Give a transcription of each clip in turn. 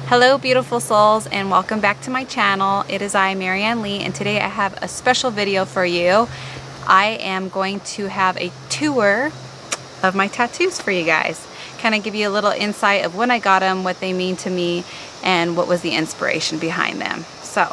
Hello beautiful souls, and welcome back to my channel. It is I, Marianne Lee, and today I have a special video for you. I am going to have a tour of my tattoos for you guys. Kind of give you a little insight of when I got them, what they mean to me, and what was the inspiration behind them. So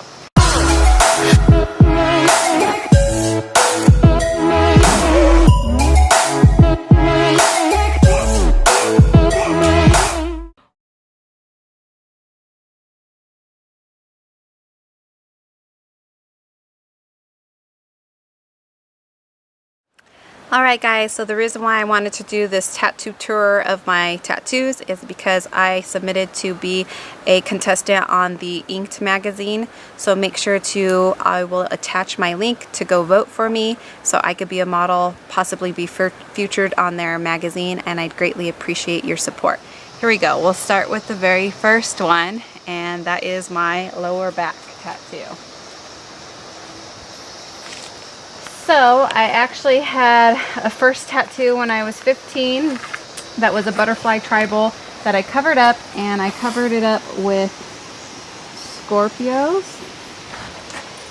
alright guys, so the reason why I wanted to do this tattoo tour of my tattoos is because I submitted to be a contestant on the Inked magazine. So make sure I will attach my link to go vote for me so I could be a model, possibly be featured on their magazine, and I'd greatly appreciate your support. Here we go. We'll start with the very first one, and that is my lower back tattoo. So I actually had a first tattoo when I was 15 that was a butterfly tribal that I covered up, and I covered it up with Scorpios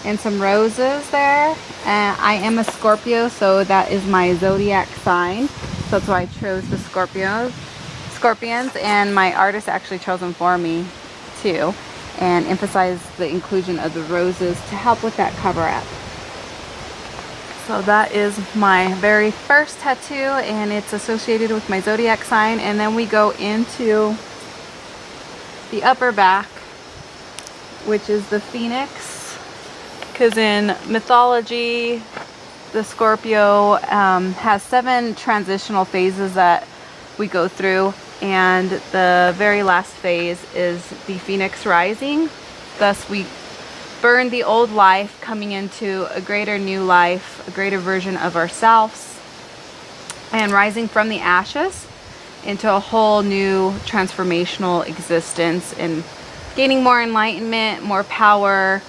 and some roses there. I am a Scorpio, so that is my zodiac sign, so that's why I chose the scorpions, and my artist actually chose them for me too and emphasized the inclusion of the roses to help with that cover up. So that is my very first tattoo, and it's associated with my zodiac sign. And then we go into the upper back, which is the Phenix, because in mythology the Scorpio has 7 transitional phases that we go through, and the very last phase is the Phoenix rising. Thus we burn the old life, coming into a greater new life, a greater version of ourselves, and rising from the ashes into a whole new transformational existence, and gaining more enlightenment, more power,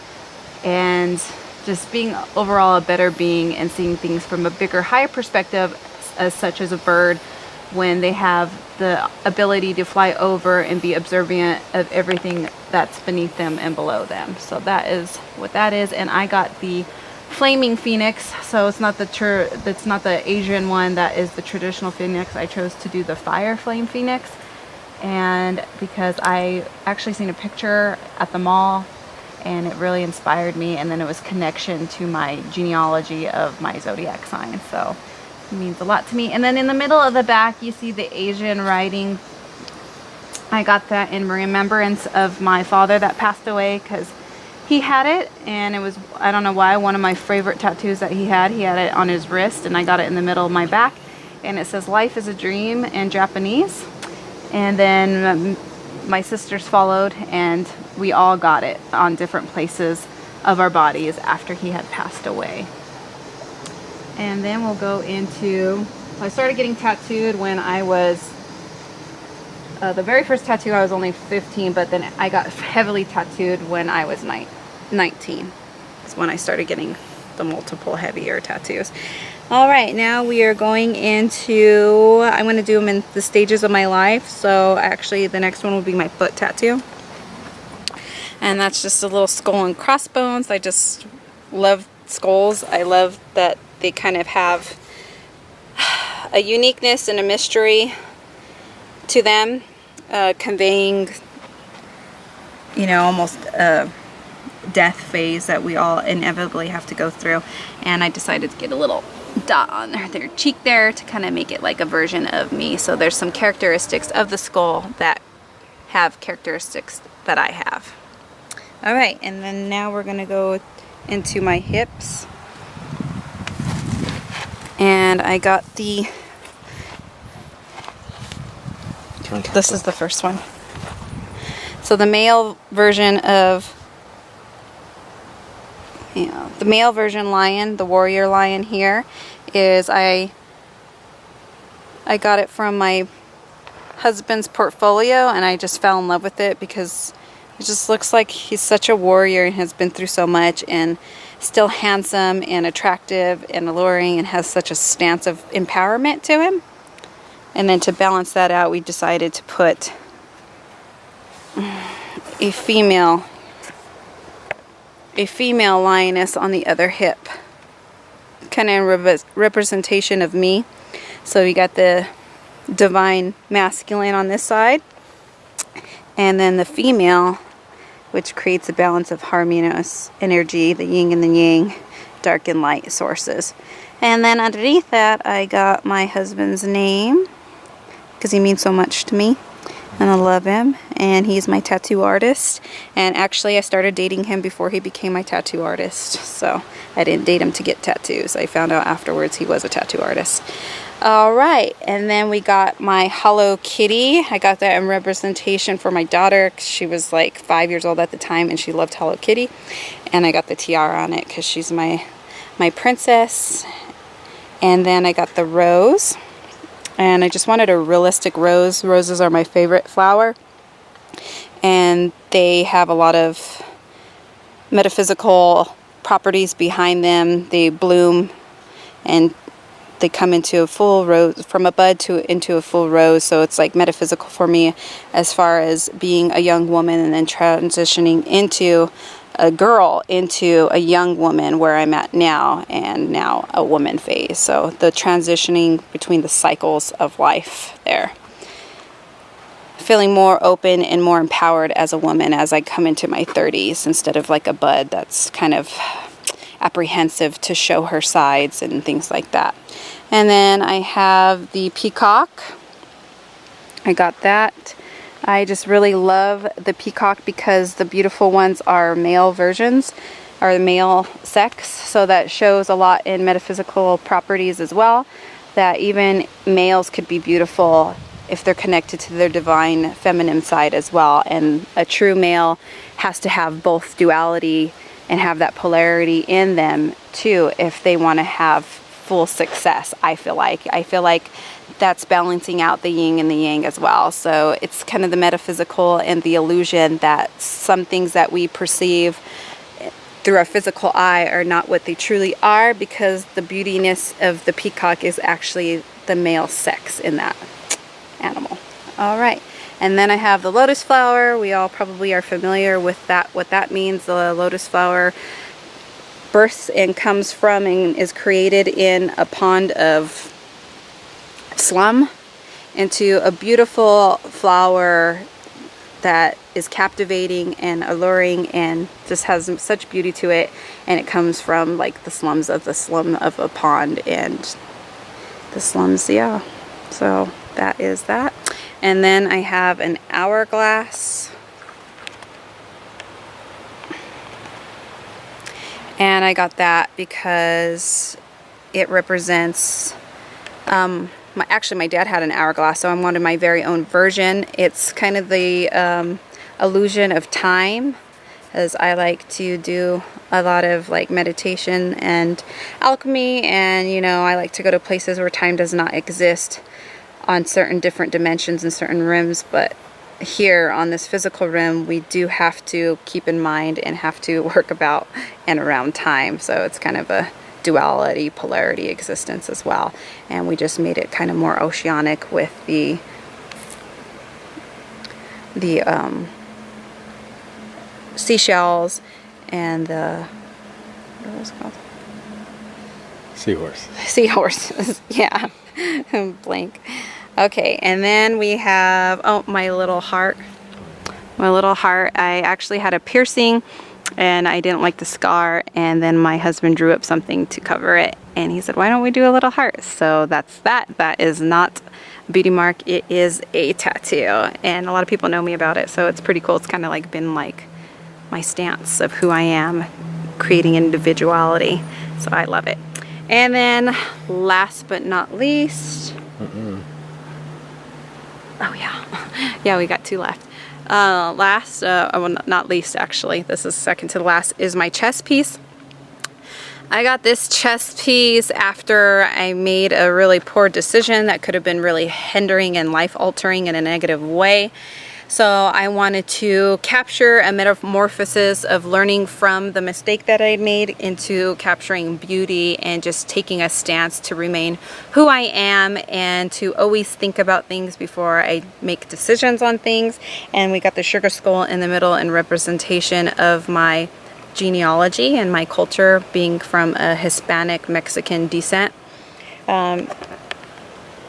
and just being overall a better being and seeing things from a bigger, higher perspective, as such as a bird, when they have the ability to fly over and be observant of everything that's beneath them and below them. So that is what that is. And I got the flaming Phoenix, so it's not the Asian one that is the traditional Phoenix. I chose to do the fire flame Phoenix, and because I actually seen a picture at the mall and it really inspired me, and then it was connection to my genealogy of my zodiac sign, so it means a lot to me. And then in the middle of the back you see the Asian writing. I got that in remembrance of my father that passed away, because he had it, and it was, I don't know why, one of my favorite tattoos that he had it on his wrist, and I got it in the middle of my back, and it says "Life is a Dream" in Japanese. And then my sisters followed, and we all got it on different places of our bodies after he had passed away. And then we'll go into, I started getting tattooed when I was, the very first tattoo I was only 15, but then I got heavily tattooed when I was 19. That's when I started getting the multiple heavier tattoos. Alright, now we are going into, I'm going to do them in the stages of my life. So actually the next one will be my foot tattoo. And that's just a little skull and crossbones. I just love skulls. I love that they kind of have a uniqueness and a mystery to them, conveying, you know, almost a death phase that we all inevitably have to go through. And I decided to get a little dot on their cheek there to kind of make it like a version of me. So there's some characteristics of the skull that have characteristics that I have. Alright, and then now we're going to go into my hips. And I got this is the first one. So the male version of, the male version lion, the warrior lion here, is I got it from my husband's portfolio, and I just fell in love with it because it just looks like he's such a warrior and has been through so much, and still handsome and attractive and alluring, and has such a stance of empowerment to him. And then to balance that out, we decided to put a female lioness on the other hip, kind of representation of me. So you got the divine masculine on this side, and then the female, which creates a balance of harmonious energy, the yin and the yang, dark and light sources. And then underneath that I got my husband's name, because he means so much to me and I love him, and he's my tattoo artist. And actually I started dating him before he became my tattoo artist, so I didn't date him to get tattoos. I found out afterwards he was a tattoo artist. Alright, and then we got my Hello Kitty. I got that in representation for my daughter, 'cause she was like 5 years old at the time and she loved Hello Kitty. And I got the tiara on it because she's my princess. And then I got the rose. And I just wanted a realistic rose. Roses are my favorite flower. And they have a lot of metaphysical properties behind them. They bloom and they come into a full rose, from a bud into a full rose. So it's like metaphysical for me as far as being a young woman and then transitioning into a girl, into a young woman where I'm at now, and now a woman phase. So the transitioning between the cycles of life there. Feeling more open and more empowered as a woman as I come into my 30s, instead of like a bud that's kind of apprehensive to show her sides and things like that. And then I have the Peacock. I got that. I just really love the Peacock because the beautiful ones are male versions, are the male sex. So that shows a lot in metaphysical properties as well, that even males could be beautiful if they're connected to their divine feminine side as well. And a true male has to have both duality and have that polarity in them too if they want to have full success. I feel like that's balancing out the yin and the yang as well. So it's kind of the metaphysical and the illusion that some things that we perceive through our physical eye are not what they truly are, because the beautiness of the peacock is actually the male sex in that animal. All right. And then I have the lotus flower. We all probably are familiar with that, what that means. The lotus flower births and comes from and is created in a pond of slum into a beautiful flower that is captivating and alluring and just has such beauty to it. And it comes from like the slums of a pond and the slums, yeah. So that is that. And then I have an hourglass. And I got that because it represents, actually my dad had an hourglass, so I wanted my very own version. It's kind of the illusion of time, as I like to do a lot of like meditation and alchemy, and you know, I like to go to places where time does not exist on certain different dimensions and certain rims, but here on this physical rim we do have to keep in mind and have to work about and around time. So it's kind of a duality, polarity existence as well, and we just made it kind of more oceanic with the seashells and the, what was it called? Seahorse. Yeah. Blank. Okay, and then we have, oh, my little heart. My little heart. I actually had a piercing and I didn't like the scar, and then my husband drew up something to cover it, and he said, why don't we do a little heart? So that's that. That is not a beauty mark, it is a tattoo, and a lot of people know me about it, so it's pretty cool. It's kind of like been like my stance of who I am, creating individuality, so I love it. And then last but not least, oh yeah, yeah, we got two left. Last, well, not least actually, this is second to the last, is my chest piece. I got this chest piece after I made a really poor decision that could have been really hindering and life altering in a negative way. So I wanted to capture a metamorphosis of learning from the mistake that I made into capturing beauty and just taking a stance to remain who I am and to always think about things before I make decisions on things. And we got the sugar skull in the middle in representation of my genealogy and my culture, being from a Hispanic Mexican descent. You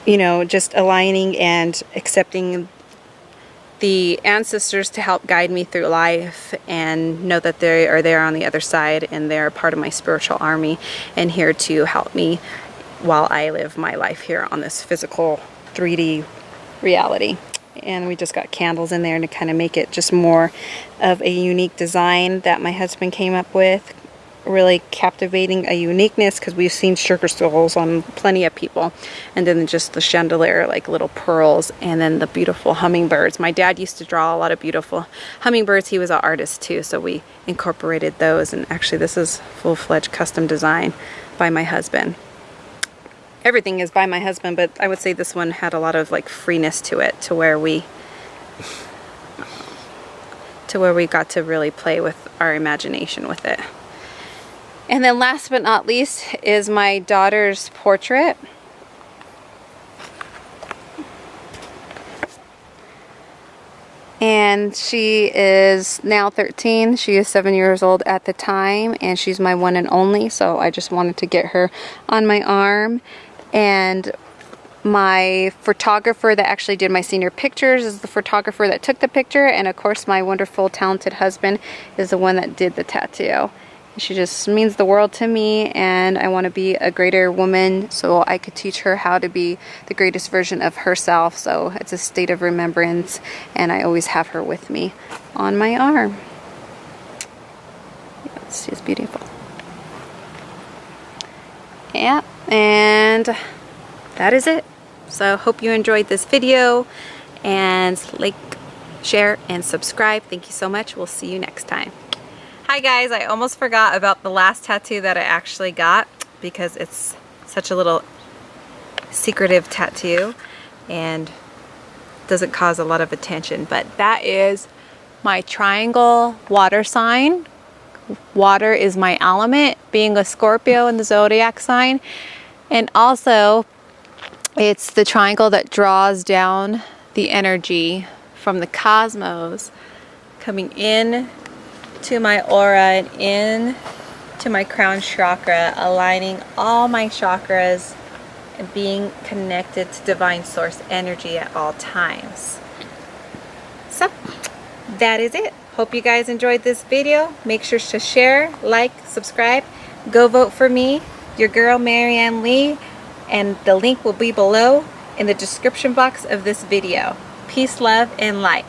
know, just aligning and accepting the ancestors to help guide me through life, and know that they are there on the other side and they're part of my spiritual army and here to help me while I live my life here on this physical 3D reality. And we just got candles in there to kind of make it just more of a unique design that my husband came up with. Really captivating a uniqueness, because we've seen sugar skulls on plenty of people. And then just the chandelier, like little pearls, and then the beautiful hummingbirds. My dad used to draw a lot of beautiful hummingbirds. He was an artist too, so we incorporated those. And actually this is full-fledged custom design by my husband. Everything is by my husband, but I would say this one had a lot of like freeness to it, to where we got to really play with our imagination with it. And then last but not least is my daughter's portrait. And she is now 13. She is 7 years old at the time, and she's my one and only, so I just wanted to get her on my arm. And my photographer that actually did my senior pictures is the photographer that took the picture, and of course my wonderful talented husband is the one that did the tattoo. She just means the world to me, and I want to be a greater woman so I could teach her how to be the greatest version of herself. So it's a state of remembrance, and I always have her with me on my arm. She's beautiful. Yeah, and that is it. So hope you enjoyed this video, and like, share, and subscribe. Thank you so much. We'll see you next time. Hi guys, I almost forgot about the last tattoo that I actually got, because it's such a little secretive tattoo and doesn't cause a lot of attention. But that is my triangle water sign. Water is my element, being a Scorpio in the zodiac sign. And also it's the triangle that draws down the energy from the cosmos coming in to my aura and in to my crown chakra, aligning all my chakras and being connected to divine source energy at all times. So that is it. Hope you guys enjoyed this video. Make sure to share, like, subscribe. Go vote for me, your girl Marianne Lee, and the link will be below in the description box of this video. Peace, love, and light.